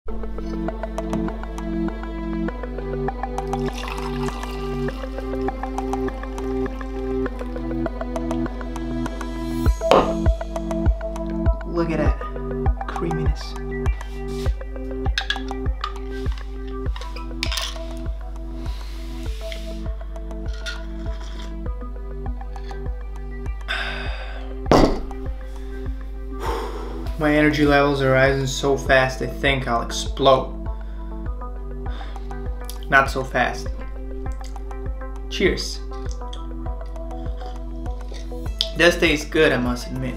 Look at that creaminess. My energy levels are rising so fast I think I'll explode. Not so fast. Cheers. It does taste good, I must admit.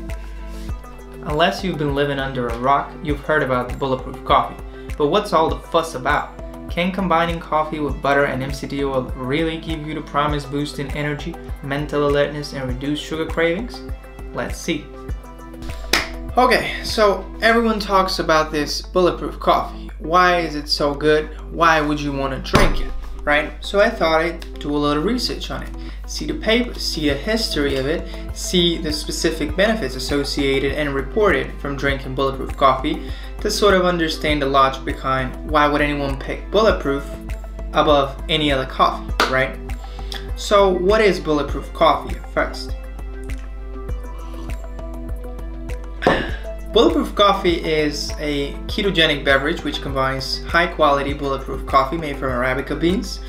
Unless you've been living under a rock, you've heard about the Bulletproof Coffee. But what's all the fuss about? Can combining coffee with butter and MCT oil really give you the promised boost in energy, mental alertness, and reduced sugar cravings? Let's see. Okay, so everyone talks about this Bulletproof Coffee. Why is it so good? Why would you want to drink it, right? So I thought I'd do a little research on it. See the papers, see the history of it, see the specific benefits associated and reported from drinking Bulletproof Coffee to sort of understand the logic behind why would anyone pick Bulletproof above any other coffee, right? So what is Bulletproof Coffee first? Bulletproof Coffee is a ketogenic beverage which combines high-quality bulletproof coffee made from Arabica beans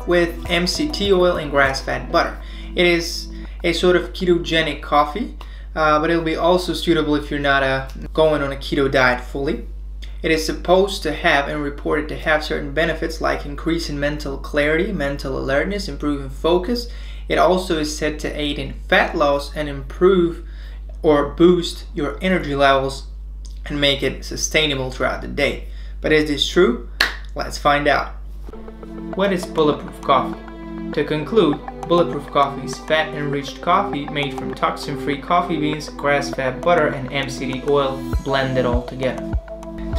with MCT oil and grass-fed butter. It is a sort of ketogenic coffee, but it'll be also suitable if you're not going on a keto diet fully. It is supposed to have and reported to have certain benefits like increasing mental clarity, mental alertness, improving focus. It also is said to aid in fat loss and improve or boost your energy levels and make it sustainable throughout the day. But is this true? Let's find out. What is Bulletproof Coffee? To conclude, Bulletproof Coffee is fat-enriched coffee made from toxin-free coffee beans, grass-fed butter, and MCT oil blended all together.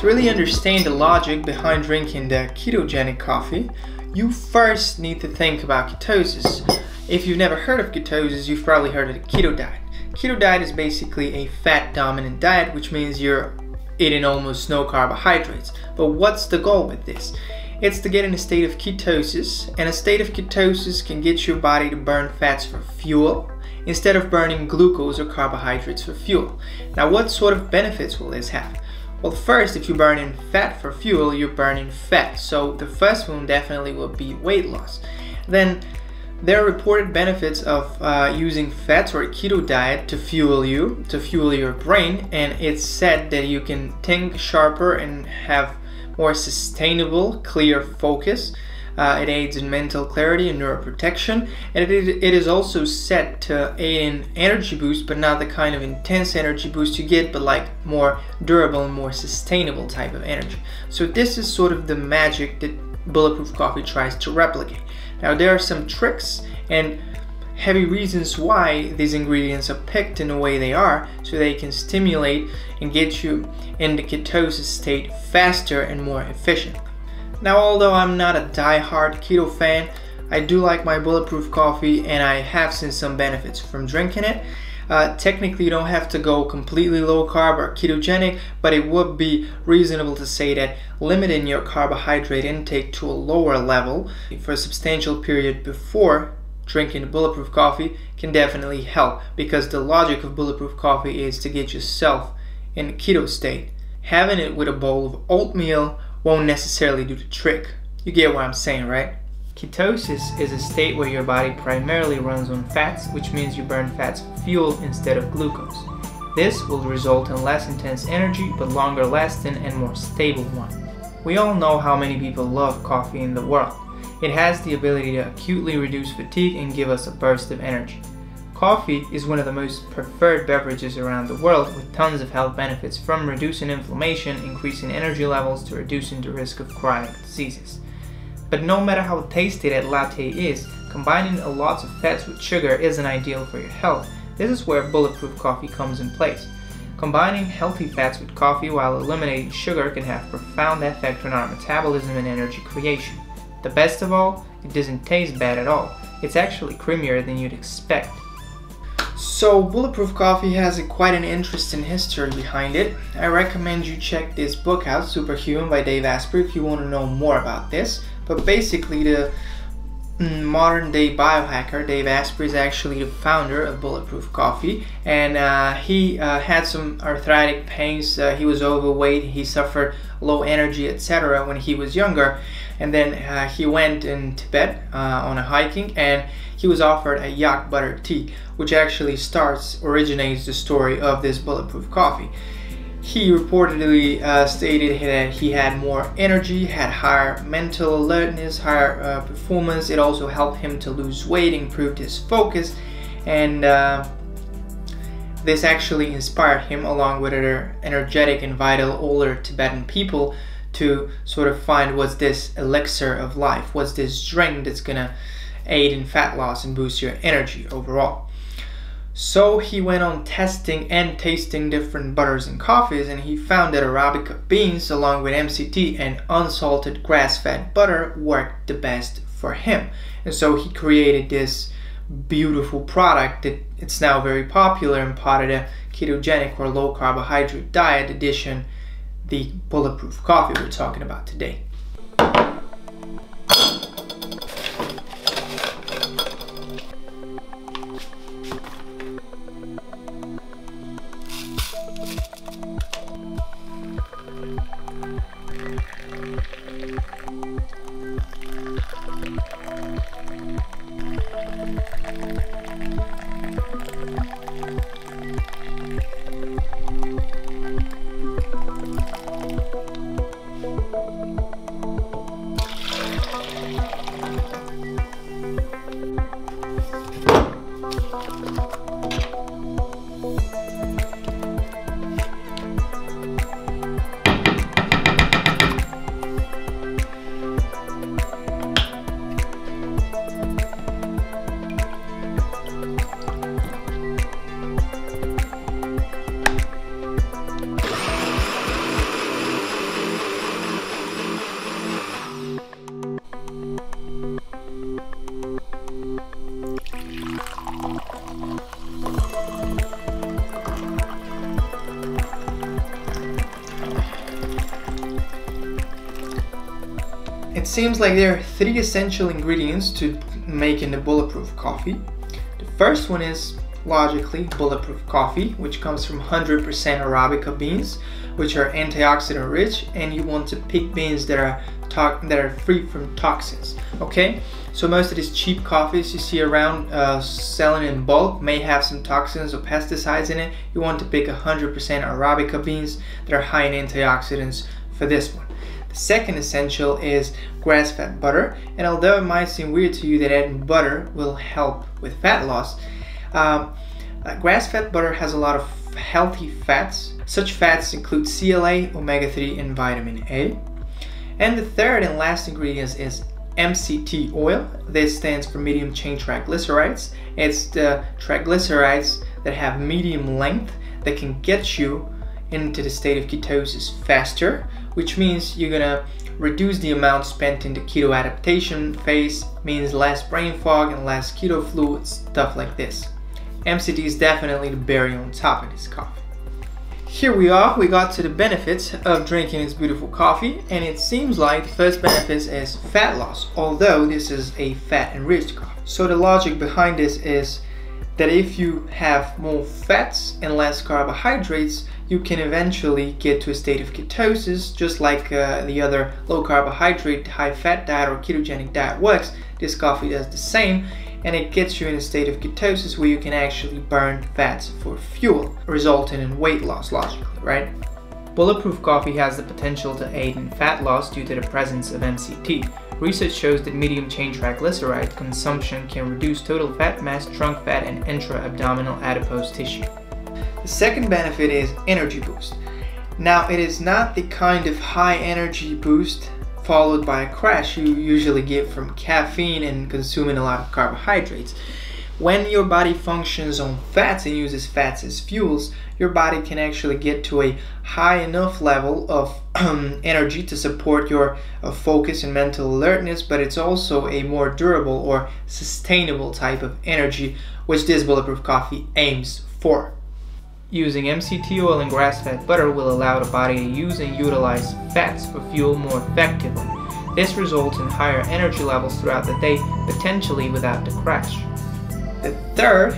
To really understand the logic behind drinking the ketogenic coffee, you first need to think about ketosis. If you've never heard of ketosis, you've probably heard of the keto diet. Keto diet is basically a fat-dominant diet, which means you're eating almost no carbohydrates. But what's the goal with this? It's to get in a state of ketosis, and a state of ketosis can get your body to burn fats for fuel instead of burning glucose or carbohydrates for fuel. Now, what sort of benefits will this have? Well, first, if you're burning fat for fuel, you're burning fat. So the first one definitely will be weight loss. Then there are reported benefits of using fats or a keto diet to fuel your brain, and it's said that you can think sharper and have more sustainable, clear focus. It aids in mental clarity and neuroprotection, and it is also said to aid in energy boost, but not the kind of intense energy boost you get, but like more durable and more sustainable type of energy. So this is sort of the magic that Bulletproof Coffee tries to replicate. Now there are some tricks and heavy reasons why these ingredients are picked in the way they are, so they can stimulate and get you in the ketosis state faster and more efficiently. Now, although I'm not a die-hard keto fan, I do like my Bulletproof Coffee, and I have seen some benefits from drinking it. Technically, you don't have to go completely low carb or ketogenic, but it would be reasonable to say that limiting your carbohydrate intake to a lower level for a substantial period before drinking the Bulletproof Coffee can definitely help, because the logic of Bulletproof Coffee is to get yourself in a keto state. Having it with a bowl of oatmeal won't necessarily do the trick. You get what I'm saying, right? Ketosis is a state where your body primarily runs on fats, which means you burn fats for fuel instead of glucose. This will result in less intense energy, but longer lasting and more stable one. We all know how many people love coffee in the world. It has the ability to acutely reduce fatigue and give us a burst of energy. Coffee is one of the most preferred beverages around the world, with tons of health benefits, from reducing inflammation, increasing energy levels, to reducing the risk of chronic diseases. But no matter how tasty that latte is, combining a lot of fats with sugar isn't ideal for your health. This is where Bulletproof Coffee comes in place. Combining healthy fats with coffee while eliminating sugar can have profound effect on our metabolism and energy creation. The best of all, it doesn't taste bad at all. It's actually creamier than you'd expect. So Bulletproof Coffee has quite an interesting history behind it. I recommend you check this book out, Superhuman by Dave Asprey, if you want to know more about this. But basically, the modern day biohacker Dave Asprey is actually the founder of Bulletproof Coffee, and he had some arthritic pains. He was overweight, he suffered low energy, etc. when he was younger, and then he went in Tibet on a hiking, and he was offered a yak butter tea, which actually originates the story of this Bulletproof Coffee. He reportedly stated that he had more energy, had higher mental alertness, higher performance. It also helped him to lose weight, improved his focus, and this actually inspired him, along with other energetic and vital older Tibetan people, to sort of find what's this elixir of life, what's this drink that's gonna aid in fat loss and boost your energy overall. So he went on testing and tasting different butters and coffees, and he found that Arabica beans along with MCT and unsalted grass-fed butter worked the best for him. And so he created this beautiful product that it's now very popular and part of the ketogenic or low carbohydrate diet edition, the Bulletproof Coffee we're talking about today. It seems like there are 3 essential ingredients to making the Bulletproof Coffee. The first one is, logically, Bulletproof Coffee, which comes from 100% Arabica beans, which are antioxidant rich, and you want to pick beans that are free from toxins. Okay, so most of these cheap coffees you see around selling in bulk may have some toxins or pesticides in it. You want to pick 100% Arabica beans that are high in antioxidants for this one. The second essential is grass-fed butter, and although it might seem weird to you that adding butter will help with fat loss, grass-fed butter has a lot of healthy fats. Such fats include CLA, omega-3, and vitamin A. And the third and last ingredient is MCT oil. This stands for medium chain triglycerides. It's the triglycerides that have medium length that can get you into the state of ketosis faster, which means you're gonna reduce the amount spent in the keto adaptation phase, means less brain fog and less keto fluid, stuff like this. MCT is definitely the berry on top of this coffee. Here we are, we got to the benefits of drinking this beautiful coffee, and it seems like the first benefit is fat loss, although this is a fat-enriched coffee. So the logic behind this is that if you have more fats and less carbohydrates, you can eventually get to a state of ketosis, just like the other low carbohydrate, high fat diet or ketogenic diet works. This coffee does the same, and it gets you in a state of ketosis where you can actually burn fats for fuel, resulting in weight loss logically, right? Bulletproof Coffee has the potential to aid in fat loss due to the presence of MCT. Research shows that medium chain triglyceride consumption can reduce total fat mass, trunk fat, and intra-abdominal adipose tissue. The second benefit is energy boost. Now, it is not the kind of high energy boost followed by a crash you usually get from caffeine and consuming a lot of carbohydrates. When your body functions on fats and uses fats as fuels, your body can actually get to a high enough level of energy to support your focus and mental alertness, but it's also a more durable or sustainable type of energy, which this Bulletproof Coffee aims for. Using MCT oil and grass-fed butter will allow the body to use and utilize fats for fuel more effectively. This results in higher energy levels throughout the day, potentially without the crash. The third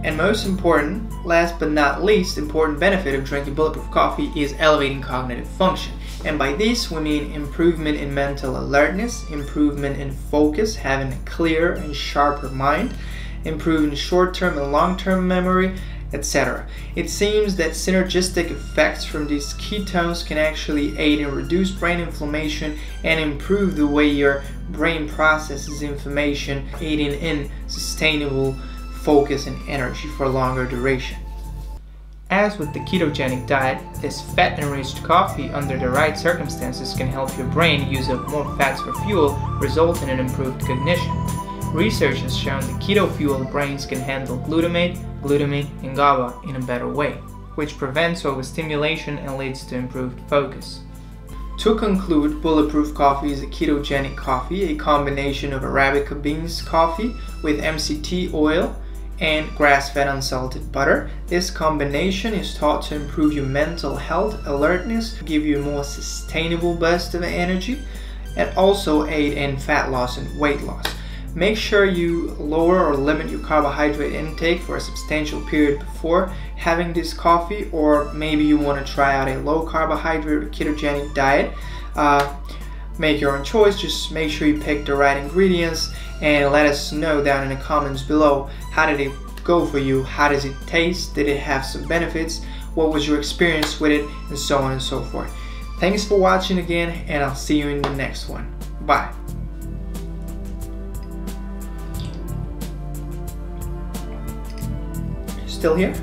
and most important, last but not least important benefit of drinking Bulletproof Coffee is elevating cognitive function. And by this we mean improvement in mental alertness, improvement in focus, having a clearer and sharper mind, improving short-term and long-term memory, etc. It seems that synergistic effects from these ketones can actually aid in reduced brain inflammation and improve the way your brain processes information, aiding in sustainable focus and energy for longer duration. As with the ketogenic diet, this fat-enriched coffee under the right circumstances can help your brain use up more fats for fuel, resulting in improved cognition. Research has shown that keto-fueled brains can handle glutamate, and GABA in a better way, which prevents overstimulation and leads to improved focus. To conclude, Bulletproof Coffee is a ketogenic coffee, a combination of Arabica beans coffee with MCT oil and grass-fed unsalted butter. This combination is thought to improve your mental health, alertness, give you a more sustainable burst of energy, and also aid in fat loss and weight loss. Make sure you lower or limit your carbohydrate intake for a substantial period before having this coffee, or maybe you want to try out a low carbohydrate or ketogenic diet. Make your own choice. Just make sure you pick the right ingredients and let us know down in the comments below, how did it go for you? How does it taste? Did it have some benefits? What was your experience with it? And so on and so forth. Thanks for watching again, and I'll see you in the next one. Bye. Still here?